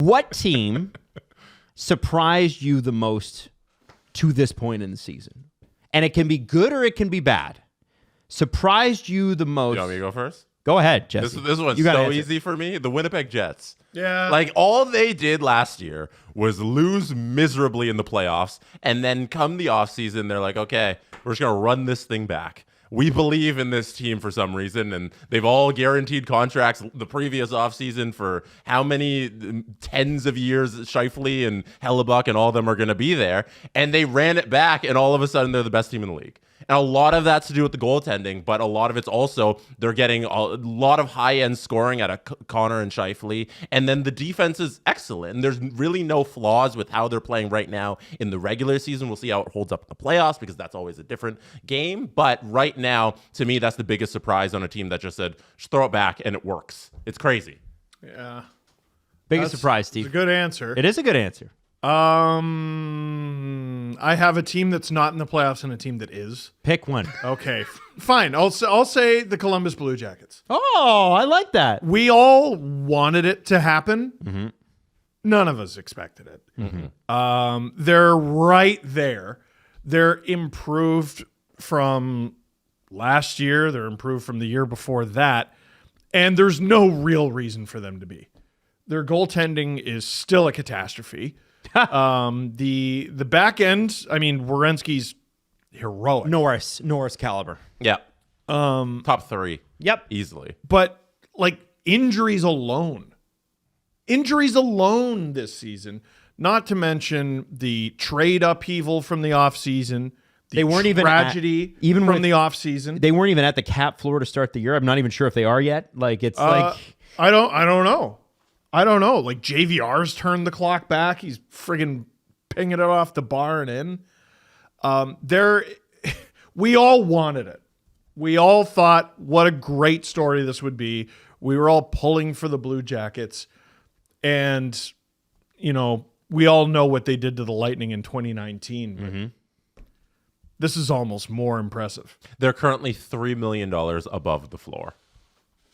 What team surprised you the most to this point in the season? And it can be good or it can be bad. Surprised you the most. You want me to go first? Go ahead, Jesse. This one's so easy for me. The Winnipeg Jets. Yeah. Like, all they did last year was lose miserably in the playoffs, and then come the offseason, they're like, okay, we're just going to run this thing back. We believe in this team for some reason, and they've all guaranteed contracts the previous offseason for how many tens of years Scheifele and Hellebuck and all of them are going to be there, and they ran it back, and all of a sudden they're the best team in the league. And a lot of that's to do with the goaltending, but a lot of it's also they're getting a lot of high-end scoring out of Connor and Scheifele, and then the defense is excellent. And there's really no flaws with how they're playing right now in the regular season. We'll see how it holds up in the playoffs because that's always a different game. But right now, to me, that's the biggest surprise on a team that just said, just throw it back, and it works. It's crazy. Yeah. Biggest surprise, Steve. It's a good answer. It is a good answer. I have a team that's not in the playoffs and a team that is. Pick one. Okay, fine. I'll say the Columbus Blue Jackets. Oh, I like that. We all wanted it to happen. Mm-hmm. None of us expected it. Mm-hmm. They're right there. They're improved from last year. They're improved from the year before that. And there's no real reason for them to be. Their goaltending is still a catastrophe. The back end, I mean, Werenski's heroic. Norris caliber. Yeah. Top three. Yep. Easily. But like injuries alone this season, not to mention the trade upheaval from the offseason, They weren't even tragedy even from with the offseason. They weren't even at the cap floor to start the year. I'm not even sure if they are yet. Like it's like I don't know. Like JVR's turned the clock back. He's friggin' pinging it off the bar and in. We all wanted it. We all thought what a great story this would be. We were all pulling for the Blue Jackets. And, you know, we all know what they did to the Lightning in 2019. But this is almost more impressive. They're currently $3 million above the floor.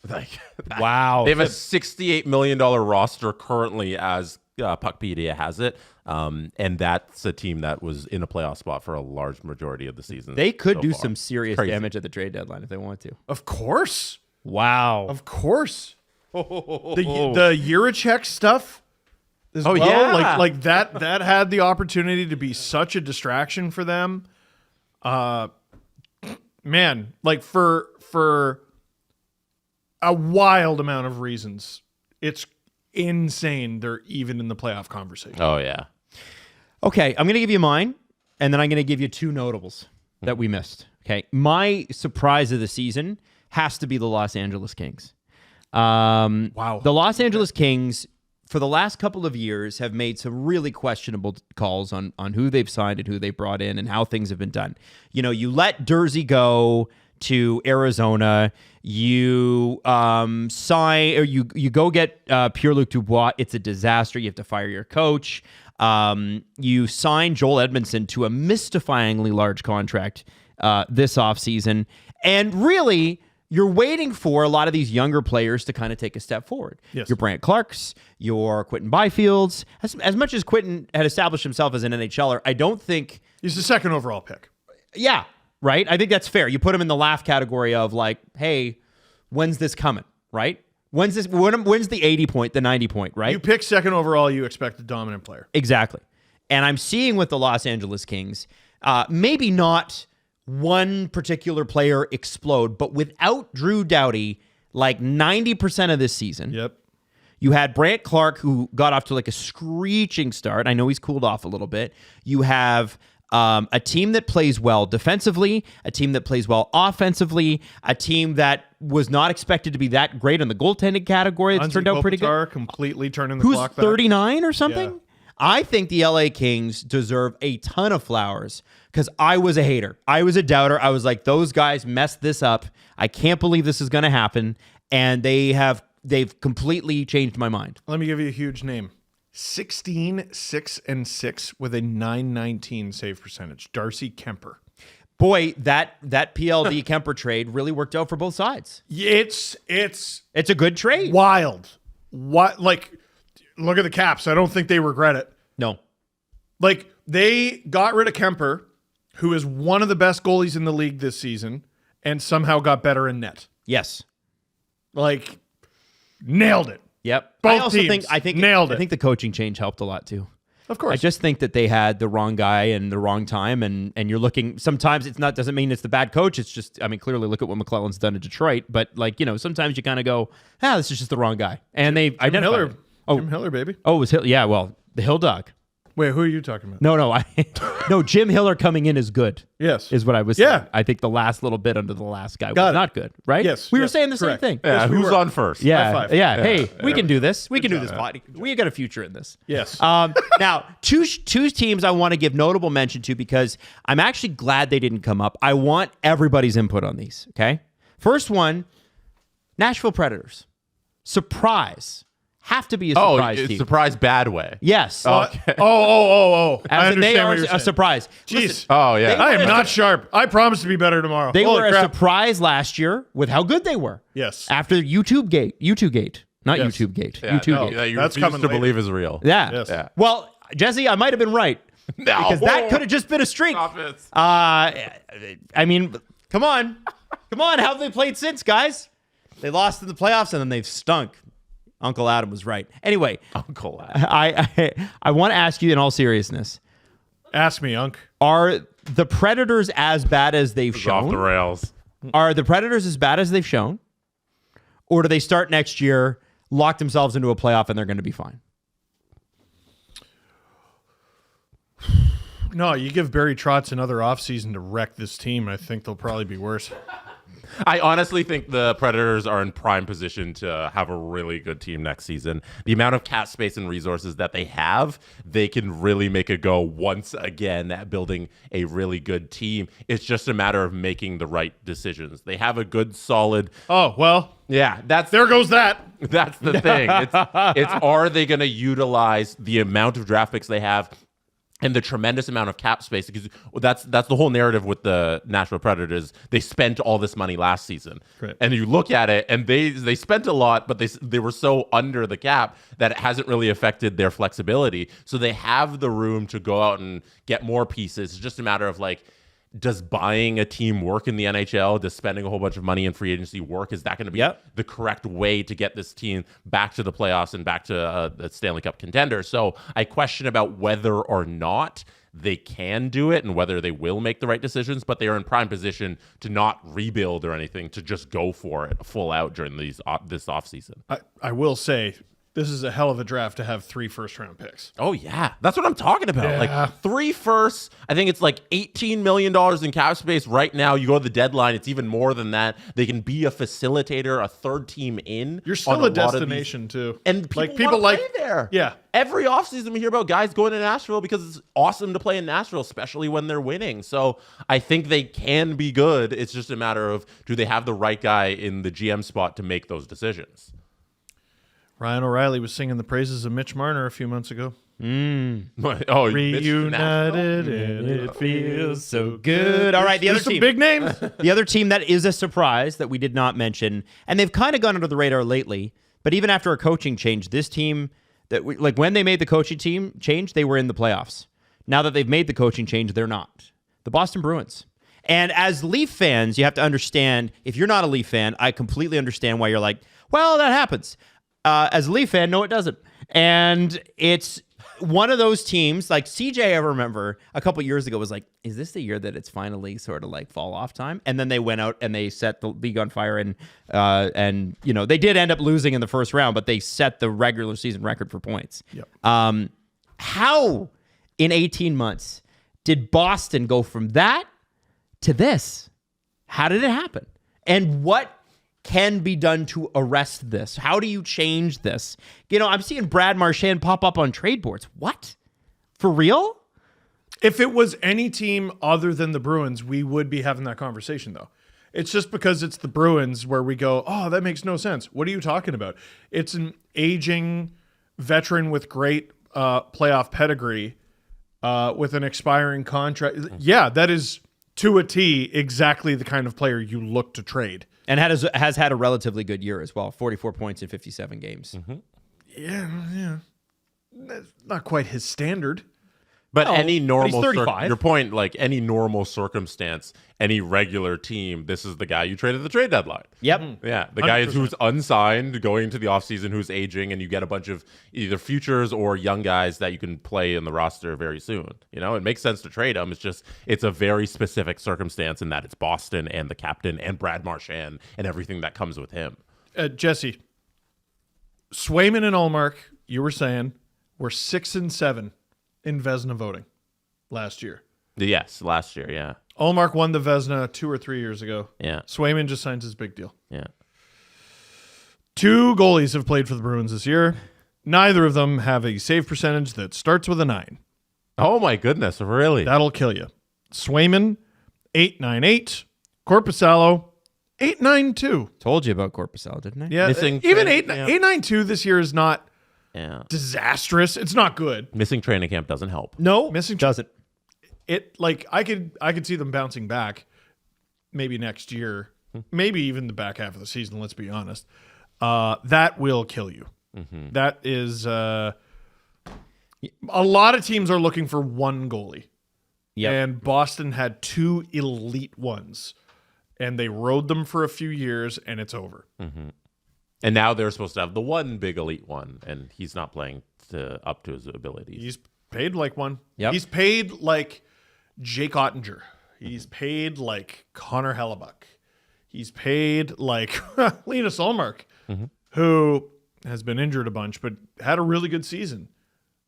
Like, wow. They have a $68 million roster currently as Puckpedia has it. And that's a team that was in a playoff spot for a large majority of the season. They could so do far. some serious Crazy. damage at the trade deadline if they want to. Of course. Wow. Of course. The Jiricek stuff as well. Yeah. Like that had the opportunity to be such a distraction for them. Man, like for a wild amount of reasons, it's insane they're even in the playoff conversation. Oh, yeah. Okay, I'm going to give you mine, and then I'm going to give you two notables that we missed. Okay, my surprise of the season has to be the Los Angeles Kings. Wow. The Los Angeles Kings, for the last couple of years, have made some really questionable calls on who they've signed and who they brought in and how things have been done. You know, you let Dursey go to Arizona. You sign or you go get Pierre-Luc Dubois. It's a disaster. You have to fire your coach. You sign Joel Edmondson to a mystifyingly large contract this offseason. And really, you're waiting for a lot of these younger players to kind of take a step forward. Yes. Your Brant Clarks, your Quentin Byfields. As much as Quentin had established himself as an NHLer, I don't think... He's the second overall pick. Yeah, right? I think that's fair. You put him in the laugh category of like, hey, when's this coming, right? When's the 80 point, the 90 point, right? You pick second overall, you expect a dominant player. Exactly. And I'm seeing with the Los Angeles Kings, maybe not one particular player explode, but without Drew Doughty, like 90% of this season, Yep. you had Brant Clark, who got off to like a screeching start. I know he's cooled off a little bit. You have a team that plays well defensively, a team that plays well offensively, a team that was not expected to be that great in the goaltending category. It's turned out pretty good. Completely turning the Who's clock back. 39 or something? Yeah. I think the LA Kings deserve a ton of flowers because I was a hater. I was a doubter. I was like, those guys messed this up. I can't believe this is going to happen. And they've completely changed my mind. Let me give you a huge name. 16, 6, and 6 with a .919 save percentage. Darcy Kemper. Boy, that PLD Kemper trade really worked out for both sides. It's a good trade. wild. What, like, look at the Caps. I don't think they regret it. No. Like, they got rid of Kemper, who is one of the best goalies in the league this season, and somehow got better in net. Yes. Like, nailed it. Yep. Both teams nailed it. I think the coaching change helped a lot too. Of course. I just think that they had the wrong guy and the wrong time, and you're looking. Sometimes it's not, doesn't mean it's the bad coach. It's just, I mean, clearly look at what McClellan's done in Detroit. But like, you know, sometimes you kind of go, this is just the wrong guy, and they identified it. Jim Hiller, baby. Oh, it was Hill. Yeah, well, the Hill Dog. Wait, who are you talking about? No, Jim Hiller coming in is good. Yes, is what I was saying. Yeah. I think the last little bit under the last guy was Got it. not good, right? Yes, we were yes, saying the correct. same thing. Yeah, Yes, we who's were. on first? Yeah, High five. yeah. Hey, we can do this. We can do this, body. We got a future in this. Yes. Now, two teams I want to give notable mention to because I'm actually glad they didn't come up. I want everybody's input on these, okay? First one, Nashville Predators. Surprise. Have to be a surprise team. Surprise bad way. Yes. Okay. Oh. I As in they understand are what you're a saying. surprise. Jeez. Listen, Oh, yeah. I am not sharp. I promise to be better tomorrow. they Holy were crap. a surprise last year with how good they were. Yes. After YouTube Gate. Not Yes. YouTube Gate. Yeah, YouTube no, Gate. that you That's refuse coming to later. believe is real. Yeah. Yes. Yeah. Well, Jesse, I might have been right. No. Because that could have just been a streak. Stop it. I mean, come on. How have they played since, guys? They lost in the playoffs and then they've stunk. Uncle Adam was right. Anyway, Uncle Adam. I want to ask you in all seriousness, Ask me, Unc. are the Predators as bad as they've It's off the shown? rails. Are the Predators as bad as they've shown? Or do they start next year, lock themselves into a playoff, and they're going to be fine? No, you give Barry Trotz another offseason to wreck this team. I think they'll probably be worse. I honestly think the Predators are in prime position to have a really good team next season. The amount of cap space and resources that they have, they can really make a go once again at building a really good team. It's just a matter of making the right decisions. They have a good, solid. Oh, well, Yeah, there goes that. That's the thing. It's are they going to utilize the amount of draft picks they have and the tremendous amount of cap space? Because that's the whole narrative with the Nashville Predators. They spent all this money last season, Right. and you look at it, and they spent a lot, but they were so under the cap that it hasn't really affected their flexibility. So they have the room to go out and get more pieces. It's just a matter of like, does buying a team work in the NHL? Does spending a whole bunch of money in free agency work? Is that going to be the correct way to get this team back to the playoffs and back to the Stanley Cup contender? So I question about whether or not they can do it and whether they will make the right decisions, but they are in prime position to not rebuild or anything, to just go for it full out during this offseason. I will say, this is a hell of a draft to have 3 first-round picks. Oh, yeah. That's what I'm talking about. Yeah. Like 3 firsts. I think it's like $18 million in cap space right now. You go to the deadline, it's even more than that. They can be a facilitator, a third team in. You're still a destination, too. And people like play there. Yeah. Every offseason we hear about guys going to Nashville because it's awesome to play in Nashville, especially when they're winning. So I think they can be good. It's just a matter of, do they have the right guy in the GM spot to make those decisions? Ryan O'Reilly was singing the praises of Mitch Marner a few months ago. Oh, Reunited and it feels so Good. All right, the other There's some team. big names. The other team that is a surprise that we did not mention, and they've kind of gone under the radar lately, but even after a coaching change, this team, like when they made the coaching team change, they were in the playoffs. Now that they've made the coaching change, they're not. The Boston Bruins. And as Leaf fans, you have to understand, if you're not a Leaf fan, I completely understand why you're like, well, that happens. As a Leaf fan, no, it doesn't. And it's one of those teams, like CJ, I remember a couple years ago was like, is this the year that it's finally sort of like fall off time? And then they went out and they set the league on fire, and you know, they did end up losing in the first round, but they set the regular season record for points. Yep. How in 18 months did Boston go from that to this? How did it happen? And what can be done to arrest this? How do you change this? You know, I'm seeing Brad Marchand pop up on trade boards. What? For real? If it was any team other than the Bruins, we would be having that conversation, though. It's just because it's the Bruins where we go, oh, that makes no sense. What are you talking about? It's an aging veteran with great playoff pedigree with an expiring contract. Yeah, that is, to a T, exactly the kind of player you look to trade. And has had a relatively good year as well. 44 points in 57 games. Yeah. not quite his standard. But any but normal, he's 35. your point, like any normal circumstance, any regular team, this is the guy you trade at the trade deadline. Yep. Yeah, the guy 100%. who's unsigned going into the offseason, who's aging, and you get a bunch of either futures or young guys that you can play in the roster very soon. You know, it makes sense to trade him. It's just, it's a very specific circumstance in that it's Boston and the captain and Brad Marchand and everything that comes with him. Jesse, Swayman and Ullmark, you were saying, were 6 and 7 in Vezina voting last year. Yes, last year, yeah. Ullmark won the Vezina 2 or 3 years ago. Yeah, Swayman just signs his big deal. yeah. 2 goalies have played for the Bruins this year. Neither of them have a save percentage that starts with a 9. Oh my goodness, really? That'll kill you. Swayman, 8.98. Korpisalo, 8.92. Told you about Korpisalo, didn't I? Yeah, Missing even trade, 8.92 this year is not Yeah. disastrous. It's not good. Missing training camp doesn't help. No, Missing doesn't. It like I could see them bouncing back maybe next year, maybe even the back half of the season, let's be honest. That will kill you. That is a lot of teams are looking for one goalie. Yep. And Boston had 2 elite ones. And they rode them for a few years and it's over. And now they're supposed to have the one big elite one, and he's not playing up to his abilities. He's paid like one. Yep. He's paid like Jake Ottinger. He's paid like Connor Hellebuck. He's paid like Linus Ullmark, who has been injured a bunch, but had a really good season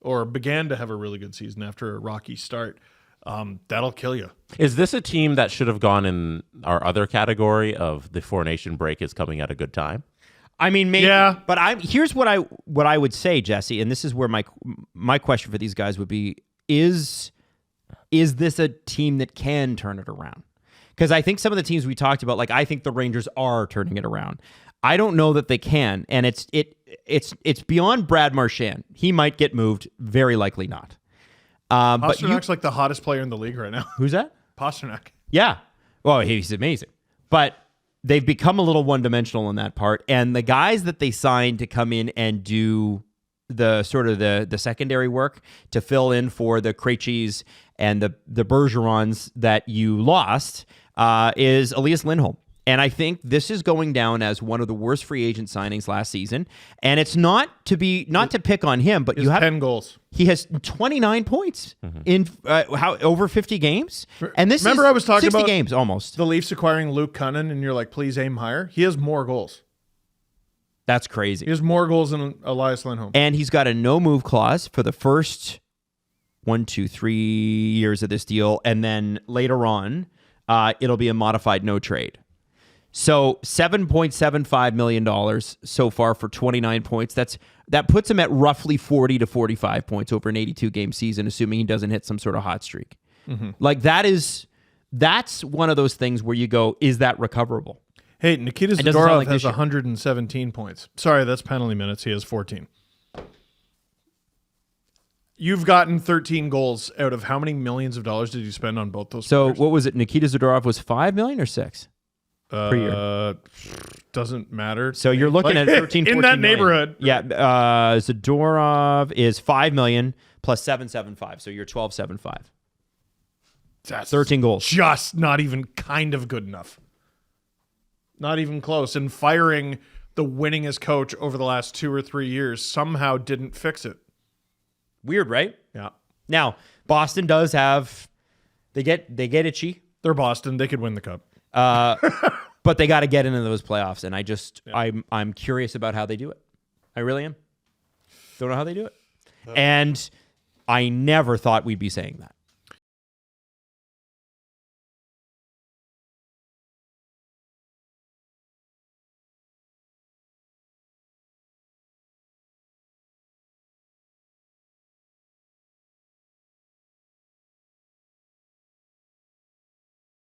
or began to have a really good season after a rocky start. That'll kill you. Is this a team that should have gone in our other category of the Four Nation break is coming at a good time? I mean, maybe. Yeah. But here's what I would say, Jesse, and this is where my question for these guys would be: Is this a team that can turn it around? Because I think some of the teams we talked about, like I think the Rangers are turning it around. I don't know that they can, and it's beyond Brad Marchand. He might get moved, very likely not. But Pasternak's like the hottest player in the league right now. who's that? Pasternak. Yeah. Well, he's amazing. But they've become a little one-dimensional in that part. And the guys that they signed to come in and do the sort of the secondary work to fill in for the Krejcis and the Bergerons that you lost is Elias Lindholm. And I think this is going down as one of the worst free agent signings last season. And it's not to pick on him, but you have 10 goals. He has 29 points in over 50 games. And this Remember is I was talking 60 about games almost. The Leafs acquiring Luke Cunnin, and you're like, please aim higher. He has more goals. That's crazy. He has more goals than Elias Lindholm. And he's got a no-move clause for the first 1, 2, 3 years of this deal. And then later on, it'll be a modified no trade. So $7.75 million so far for 29 points. That puts him at roughly 40 to 45 points over an 82-game season, assuming he doesn't hit some sort of hot streak. Like that's one of those things where you go, is that recoverable? Hey, Nikita doesn't sound Zadorov like has this year. 117 points. Sorry, that's penalty minutes. He has 14. You've gotten 13 goals out of how many millions of dollars did you spend on both those So players? what was it? Nikita Zadorov was $5 million or $6 million per year? Doesn't matter. So you're looking at 13, 14 in that million. neighborhood. Yeah, Zadorov is $5 million plus 7.75, so you're 12.75. That's 13 goals. just not even kind of good enough. Not even close. And firing the winningest coach over the last 2 or 3 years somehow didn't fix it. Weird, right? Yeah. Now, Boston does have they get itchy, They're Boston. They could win the cup. but they got to get into those playoffs, and I'm curious about how they do it. I really am. Don't know how they do it. And I never thought we'd be saying that.